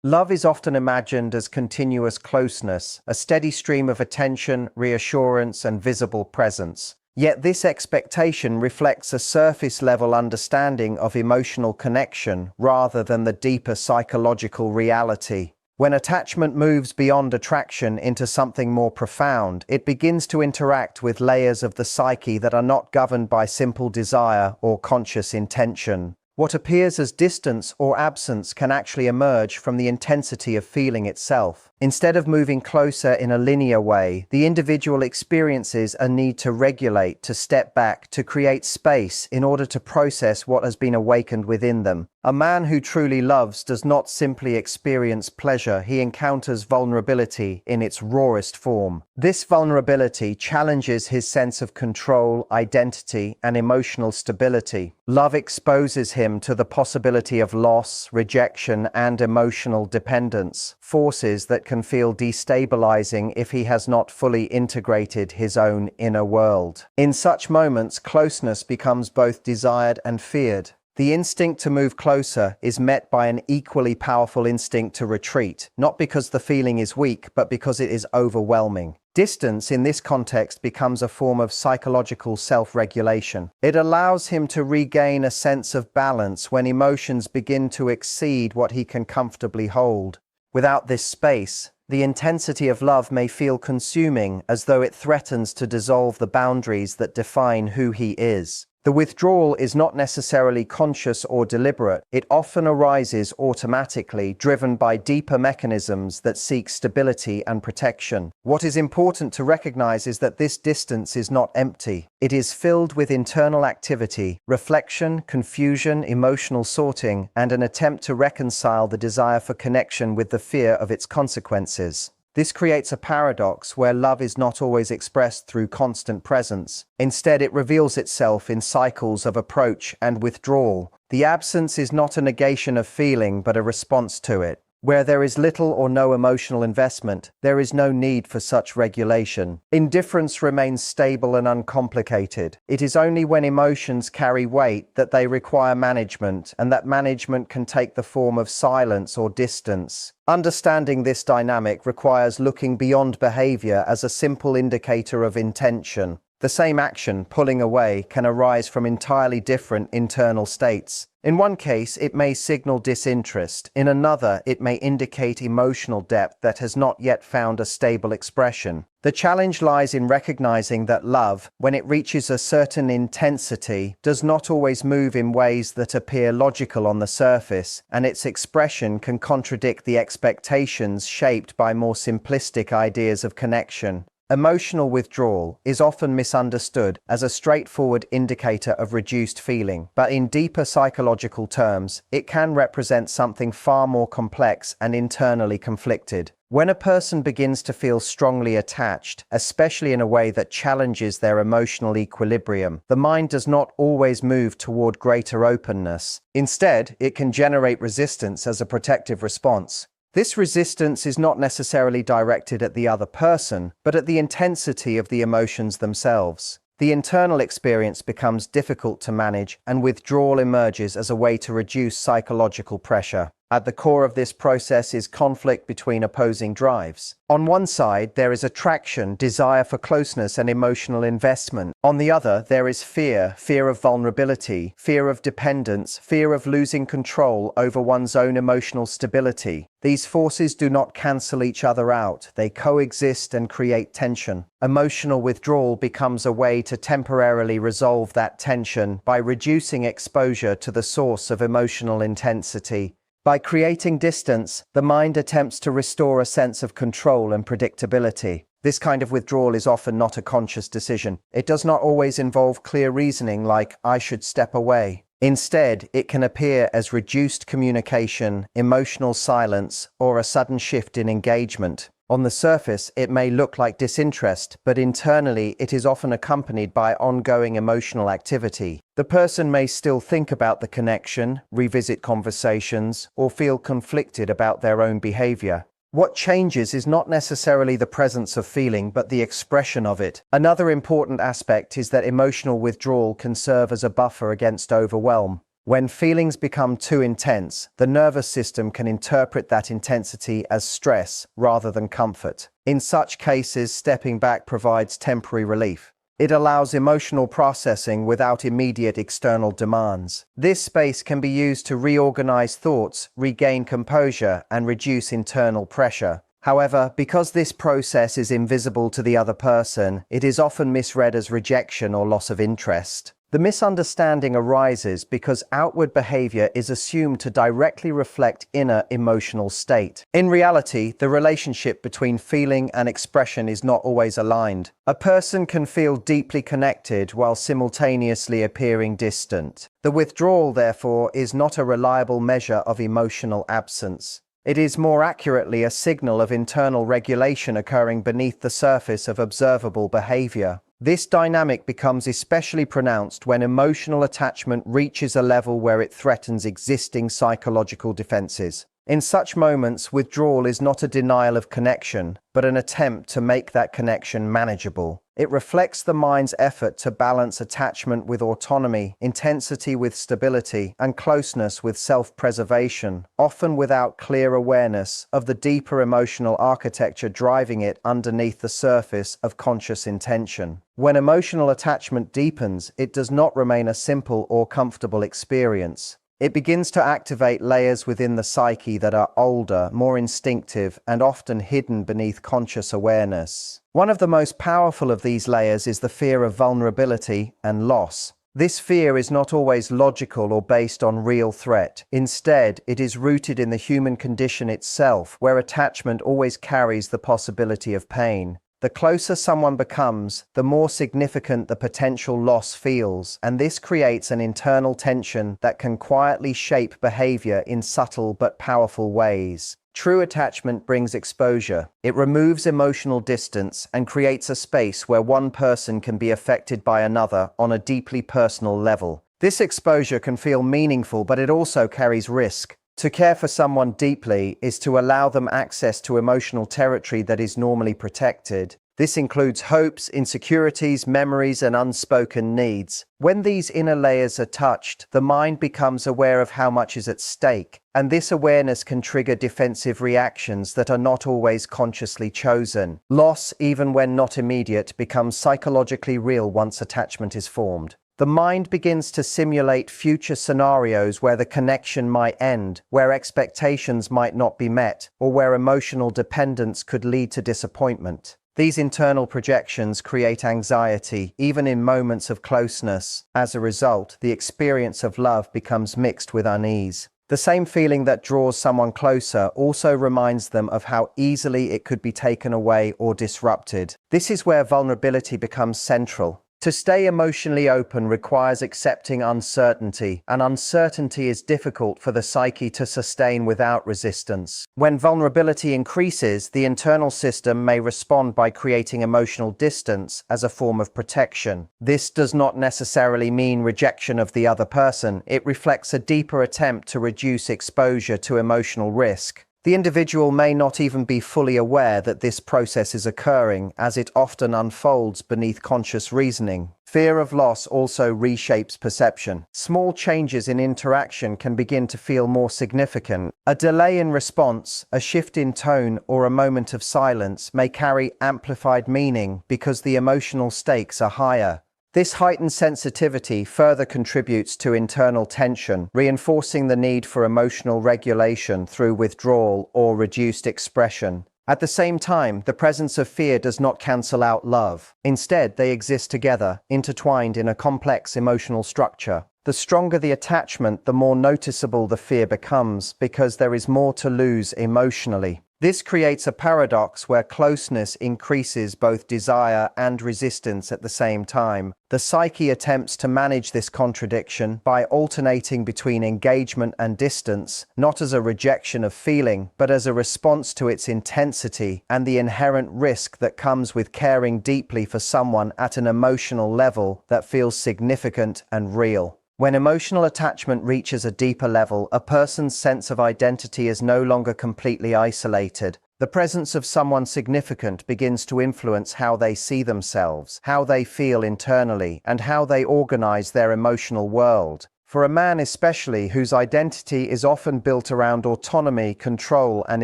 Love is often imagined as continuous closeness, a steady stream of attention, reassurance, and visible presence. Yet this expectation reflects a surface-level understanding of emotional connection rather than the deeper psychological reality. When attachment moves beyond attraction into something more profound, it begins to interact with layers of the psyche that are not governed by simple desire or conscious intention. What appears as distance or absence can actually emerge from the intensity of feeling itself. Instead of moving closer in a linear way, the individual experiences a need to regulate, to step back, to create space in order to process what has been awakened within them. A man who truly loves does not simply experience pleasure, he encounters vulnerability in its rawest form. This vulnerability challenges his sense of control, identity, and emotional stability. Love exposes him to the possibility of loss, rejection, and emotional dependence, forces that can feel destabilizing if he has not fully integrated his own inner world. In such moments, closeness becomes both desired and feared. The instinct to move closer is met by an equally powerful instinct to retreat, not because the feeling is weak, but because it is overwhelming. Distance in this context becomes a form of psychological self-regulation. It allows him to regain a sense of balance when emotions begin to exceed what he can comfortably hold. Without this space, the intensity of love may feel consuming, as though it threatens to dissolve the boundaries that define who he is. The withdrawal is not necessarily conscious or deliberate. It often arises automatically, driven by deeper mechanisms that seek stability and protection. What is important to recognize is that this distance is not empty. It is filled with internal activity, reflection, confusion, emotional sorting, and an attempt to reconcile the desire for connection with the fear of its consequences. This creates a paradox where love is not always expressed through constant presence. Instead, it reveals itself in cycles of approach and withdrawal. The absence is not a negation of feeling, but a response to it. Where there is little or no emotional investment, there is no need for such regulation. Indifference remains stable and uncomplicated. It is only when emotions carry weight that they require management, and that management can take the form of silence or distance. Understanding this dynamic requires looking beyond behavior as a simple indicator of intention. The same action, pulling away, can arise from entirely different internal states. In one case, it may signal disinterest. In another, it may indicate emotional depth that has not yet found a stable expression. The challenge lies in recognizing that love, when it reaches a certain intensity, does not always move in ways that appear logical on the surface, and its expression can contradict the expectations shaped by more simplistic ideas of connection. Emotional withdrawal is often misunderstood as a straightforward indicator of reduced feeling, but in deeper psychological terms, it can represent something far more complex and internally conflicted. When a person begins to feel strongly attached, especially in a way that challenges their emotional equilibrium, the mind does not always move toward greater openness. Instead, it can generate resistance as a protective response. This resistance is not necessarily directed at the other person, but at the intensity of the emotions themselves. The internal experience becomes difficult to manage, and withdrawal emerges as a way to reduce psychological pressure. At the core of this process is conflict between opposing drives. On one side, there is attraction, desire for closeness and emotional investment. On the other, there is fear, fear of vulnerability, fear of dependence, fear of losing control over one's own emotional stability. These forces do not cancel each other out. They coexist and create tension. Emotional withdrawal becomes a way to temporarily resolve that tension by reducing exposure to the source of emotional intensity. By creating distance, the mind attempts to restore a sense of control and predictability. This kind of withdrawal is often not a conscious decision. It does not always involve clear reasoning like, "I should step away." Instead, it can appear as reduced communication, emotional silence, or a sudden shift in engagement. On the surface, it may look like disinterest, but internally it is often accompanied by ongoing emotional activity. The person may still think about the connection, revisit conversations, or feel conflicted about their own behavior. What changes is not necessarily the presence of feeling, but the expression of it. Another important aspect is that emotional withdrawal can serve as a buffer against overwhelm. When feelings become too intense, the nervous system can interpret that intensity as stress rather than comfort. In such cases, stepping back provides temporary relief. It allows emotional processing without immediate external demands. This space can be used to reorganize thoughts, regain composure, and reduce internal pressure. However, because this process is invisible to the other person, it is often misread as rejection or loss of interest. The misunderstanding arises because outward behavior is assumed to directly reflect inner emotional state. In reality, the relationship between feeling and expression is not always aligned. A person can feel deeply connected while simultaneously appearing distant. The withdrawal, therefore, is not a reliable measure of emotional absence. It is more accurately a signal of internal regulation occurring beneath the surface of observable behavior. This dynamic becomes especially pronounced when emotional attachment reaches a level where it threatens existing psychological defenses. In such moments, withdrawal is not a denial of connection, but an attempt to make that connection manageable. It reflects the mind's effort to balance attachment with autonomy, intensity with stability, and closeness with self-preservation, often without clear awareness of the deeper emotional architecture driving it underneath the surface of conscious intention. When emotional attachment deepens, it does not remain a simple or comfortable experience. It begins to activate layers within the psyche that are older, more instinctive, and often hidden beneath conscious awareness. One of the most powerful of these layers is the fear of vulnerability and loss. This fear is not always logical or based on real threat. Instead, it is rooted in the human condition itself, where attachment always carries the possibility of pain. The closer someone becomes, the more significant the potential loss feels, and this creates an internal tension that can quietly shape behavior in subtle but powerful ways. True attachment brings exposure. It removes emotional distance and creates a space where one person can be affected by another on a deeply personal level. This exposure can feel meaningful, but it also carries risk. To care for someone deeply is to allow them access to emotional territory that is normally protected. This includes hopes, insecurities, memories, and unspoken needs. When these inner layers are touched, the mind becomes aware of how much is at stake, and this awareness can trigger defensive reactions that are not always consciously chosen. Loss, even when not immediate, becomes psychologically real once attachment is formed. The mind begins to simulate future scenarios where the connection might end, where expectations might not be met, or where emotional dependence could lead to disappointment. These internal projections create anxiety, even in moments of closeness. As a result, the experience of love becomes mixed with unease. The same feeling that draws someone closer also reminds them of how easily it could be taken away or disrupted. This is where vulnerability becomes central. To stay emotionally open requires accepting uncertainty, and uncertainty is difficult for the psyche to sustain without resistance. When vulnerability increases, the internal system may respond by creating emotional distance as a form of protection. This does not necessarily mean rejection of the other person. It reflects a deeper attempt to reduce exposure to emotional risk. The individual may not even be fully aware that this process is occurring, as it often unfolds beneath conscious reasoning. Fear of loss also reshapes perception. Small changes in interaction can begin to feel more significant. A delay in response, a shift in tone, or a moment of silence may carry amplified meaning because the emotional stakes are higher. This heightened sensitivity further contributes to internal tension, reinforcing the need for emotional regulation through withdrawal or reduced expression. At the same time, the presence of fear does not cancel out love. Instead, they exist together, intertwined in a complex emotional structure. The stronger the attachment, the more noticeable the fear becomes, because there is more to lose emotionally. This creates a paradox where closeness increases both desire and resistance at the same time. The psyche attempts to manage this contradiction by alternating between engagement and distance, not as a rejection of feeling, but as a response to its intensity and the inherent risk that comes with caring deeply for someone at an emotional level that feels significant and real. When emotional attachment reaches a deeper level, a person's sense of identity is no longer completely isolated. The presence of someone significant begins to influence how they see themselves, how they feel internally, and how they organize their emotional world. For a man especially, whose identity is often built around autonomy, control, and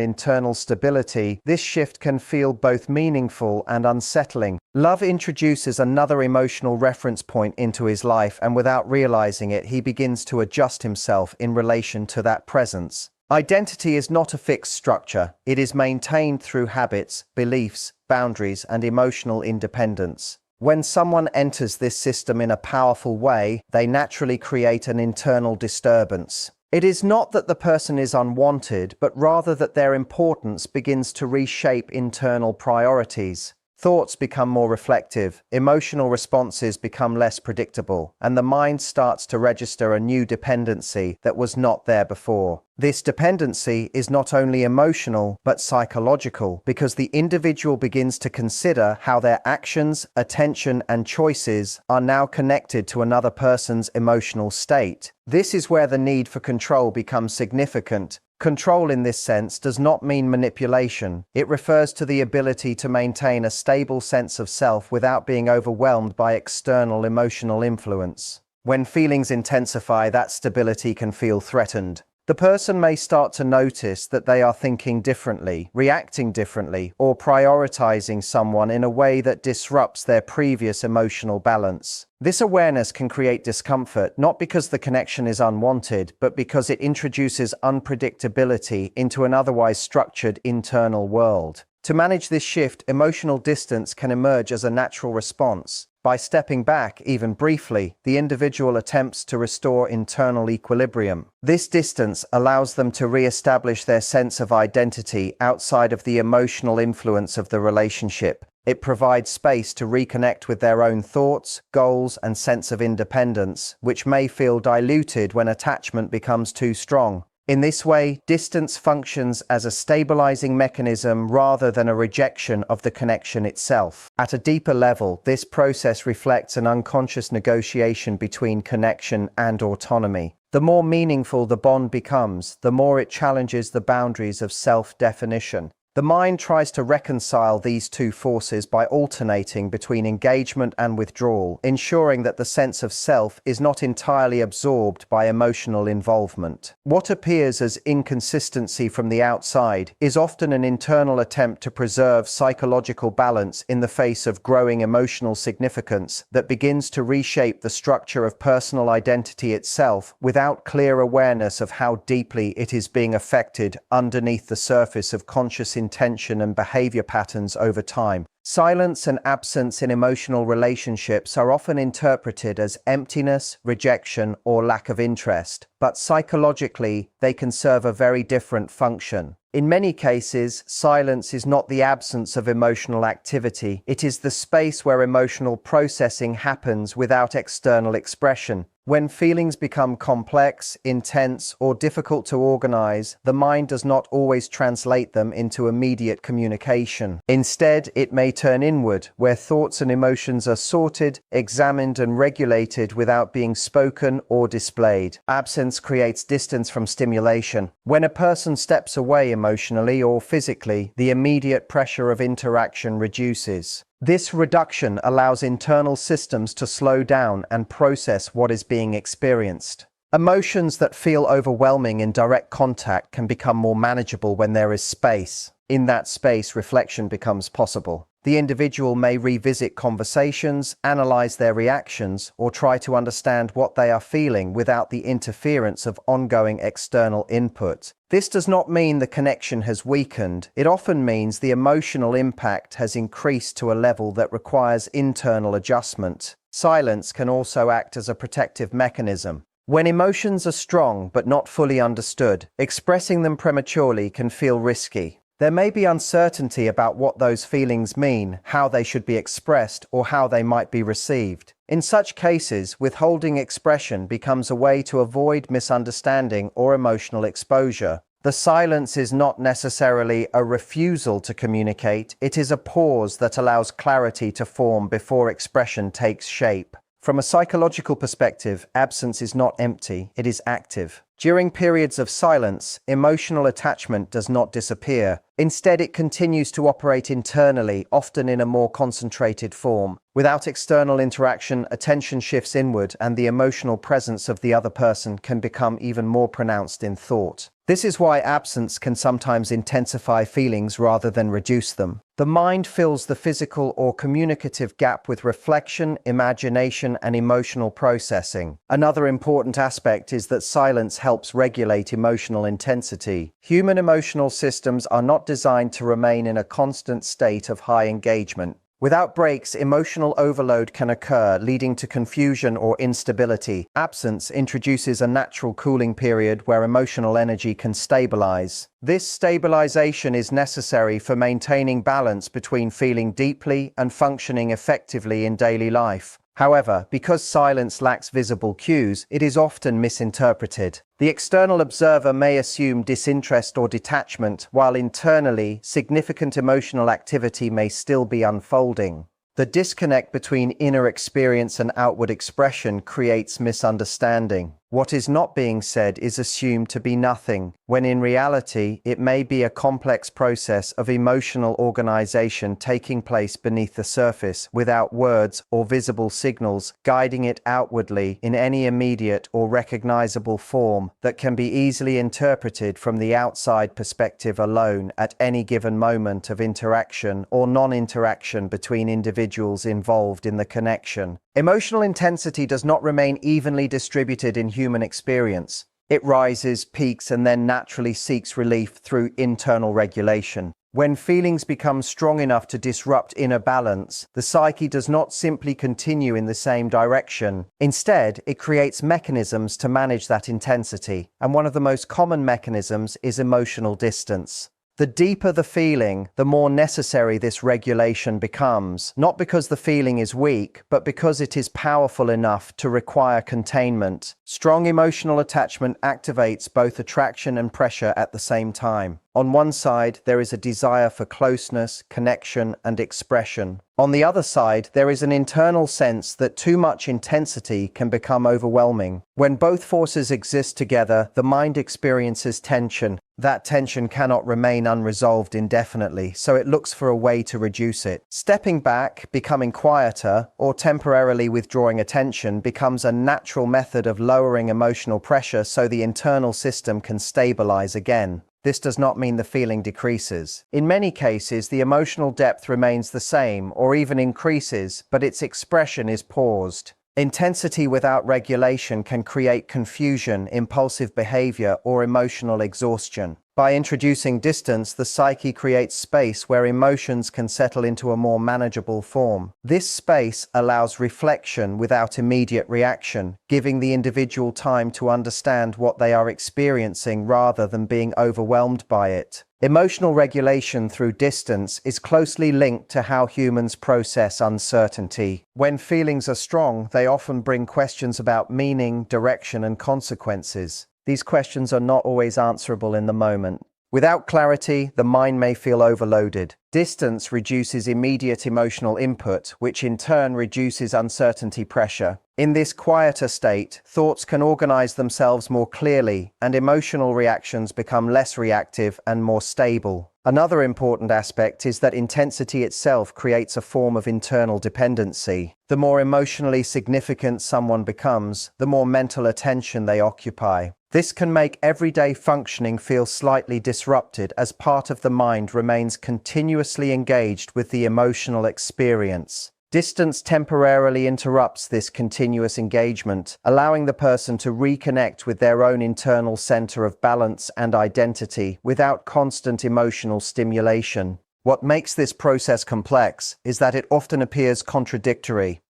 internal stability, this shift can feel both meaningful and unsettling. Love introduces another emotional reference point into his life, and without realizing it, he begins to adjust himself in relation to that presence. Identity is not a fixed structure. It is maintained through habits, beliefs, boundaries, and emotional independence. When someone enters this system in a powerful way, they naturally create an internal disturbance. It is not that the person is unwanted, but rather that their importance begins to reshape internal priorities. Thoughts become more reflective, emotional responses become less predictable, and the mind starts to register a new dependency that was not there before. This dependency is not only emotional, but psychological, because the individual begins to consider how their actions, attention, and choices are now connected to another person's emotional state. This is where the need for control becomes significant. Control in this sense does not mean manipulation. It refers to the ability to maintain a stable sense of self without being overwhelmed by external emotional influence. When feelings intensify, that stability can feel threatened. The person may start to notice that they are thinking differently, reacting differently, or prioritizing someone in a way that disrupts their previous emotional balance. This awareness can create discomfort, not because the connection is unwanted, but because it introduces unpredictability into an otherwise structured internal world. To manage this shift, emotional distance can emerge as a natural response. By stepping back, even briefly, the individual attempts to restore internal equilibrium. This distance allows them to re-establish their sense of identity outside of the emotional influence of the relationship. It provides space to reconnect with their own thoughts, goals, and sense of independence, which may feel diluted when attachment becomes too strong. In this way, distance functions as a stabilizing mechanism rather than a rejection of the connection itself. At a deeper level, this process reflects an unconscious negotiation between connection and autonomy. The more meaningful the bond becomes, the more it challenges the boundaries of self-definition. The mind tries to reconcile these two forces by alternating between engagement and withdrawal, ensuring that the sense of self is not entirely absorbed by emotional involvement. What appears as inconsistency from the outside is often an internal attempt to preserve psychological balance in the face of growing emotional significance that begins to reshape the structure of personal identity itself without clear awareness of how deeply it is being affected underneath the surface of conscious intention and behavior patterns over time. Silence and absence in emotional relationships are often interpreted as emptiness, rejection, or lack of interest, but psychologically, they can serve a very different function. In many cases, silence is not the absence of emotional activity. It is the space where emotional processing happens without external expression. When feelings become complex, intense, or difficult to organize, the mind does not always translate them into immediate communication. Instead, it may turn inward, where thoughts and emotions are sorted, examined, and regulated without being spoken or displayed. Absence creates distance from stimulation. When a person steps away emotionally or physically, the immediate pressure of interaction reduces. This reduction allows internal systems to slow down and process what is being experienced. Emotions that feel overwhelming in direct contact can become more manageable when there is space. In that space, reflection becomes possible. The individual may revisit conversations, analyze their reactions, or try to understand what they are feeling without the interference of ongoing external input. This does not mean the connection has weakened. It often means the emotional impact has increased to a level that requires internal adjustment. Silence can also act as a protective mechanism. When emotions are strong but not fully understood, expressing them prematurely can feel risky. There may be uncertainty about what those feelings mean, how they should be expressed, or how they might be received. In such cases, withholding expression becomes a way to avoid misunderstanding or emotional exposure. The silence is not necessarily a refusal to communicate, it is a pause that allows clarity to form before expression takes shape. From a psychological perspective, absence is not empty, it is active. During periods of silence, emotional attachment does not disappear. Instead, it continues to operate internally, often in a more concentrated form. Without external interaction, attention shifts inward, and the emotional presence of the other person can become even more pronounced in thought. This is why absence can sometimes intensify feelings rather than reduce them. The mind fills the physical or communicative gap with reflection, imagination, and emotional processing. Another important aspect is that silence helps regulate emotional intensity. Human emotional systems are not designed to remain in a constant state of high engagement. Without breaks, emotional overload can occur, leading to confusion or instability. Absence introduces a natural cooling period where emotional energy can stabilize. This stabilization is necessary for maintaining balance between feeling deeply and functioning effectively in daily life. However, because silence lacks visible cues, it is often misinterpreted. The external observer may assume disinterest or detachment, while internally, significant emotional activity may still be unfolding. The disconnect between inner experience and outward expression creates misunderstanding. What is not being said is assumed to be nothing, when in reality, it may be a complex process of emotional organization taking place beneath the surface, without words or visible signals guiding it outwardly in any immediate or recognizable form that can be easily interpreted from the outside perspective alone at any given moment of interaction or non-interaction between individuals involved in the connection. Emotional intensity does not remain evenly distributed in human experience. It rises, peaks, and then naturally seeks relief through internal regulation. When feelings become strong enough to disrupt inner balance, the psyche does not simply continue in the same direction. Instead, it creates mechanisms to manage that intensity, and one of the most common mechanisms is emotional distance. The deeper the feeling, the more necessary this regulation becomes, not because the feeling is weak, but because it is powerful enough to require containment. Strong emotional attachment activates both attraction and pressure at the same time. On one side, there is a desire for closeness, connection, and expression. On the other side, there is an internal sense that too much intensity can become overwhelming. When both forces exist together, the mind experiences tension. That tension cannot remain unresolved indefinitely, so it looks for a way to reduce it. Stepping back, becoming quieter, or temporarily withdrawing attention becomes a natural method of lowering emotional pressure so the internal system can stabilize again. This does not mean the feeling decreases. In many cases, the emotional depth remains the same or even increases, but its expression is paused. Intensity without regulation can create confusion, impulsive behavior, or emotional exhaustion. By introducing distance, the psyche creates space where emotions can settle into a more manageable form. This space allows reflection without immediate reaction, giving the individual time to understand what they are experiencing rather than being overwhelmed by it. Emotional regulation through distance is closely linked to how humans process uncertainty. When feelings are strong, they often bring questions about meaning, direction, and consequences. These questions are not always answerable in the moment. Without clarity, the mind may feel overloaded. Distance reduces immediate emotional input, which in turn reduces uncertainty pressure. In this quieter state, thoughts can organize themselves more clearly, and emotional reactions become less reactive and more stable. Another important aspect is that intensity itself creates a form of internal dependency. The more emotionally significant someone becomes, the more mental attention they occupy. This can make everyday functioning feel slightly disrupted as part of the mind remains continuously engaged with the emotional experience. Distance temporarily interrupts this continuous engagement, allowing the person to reconnect with their own internal center of balance and identity without constant emotional stimulation. What makes this process complex is that it often appears contradictory.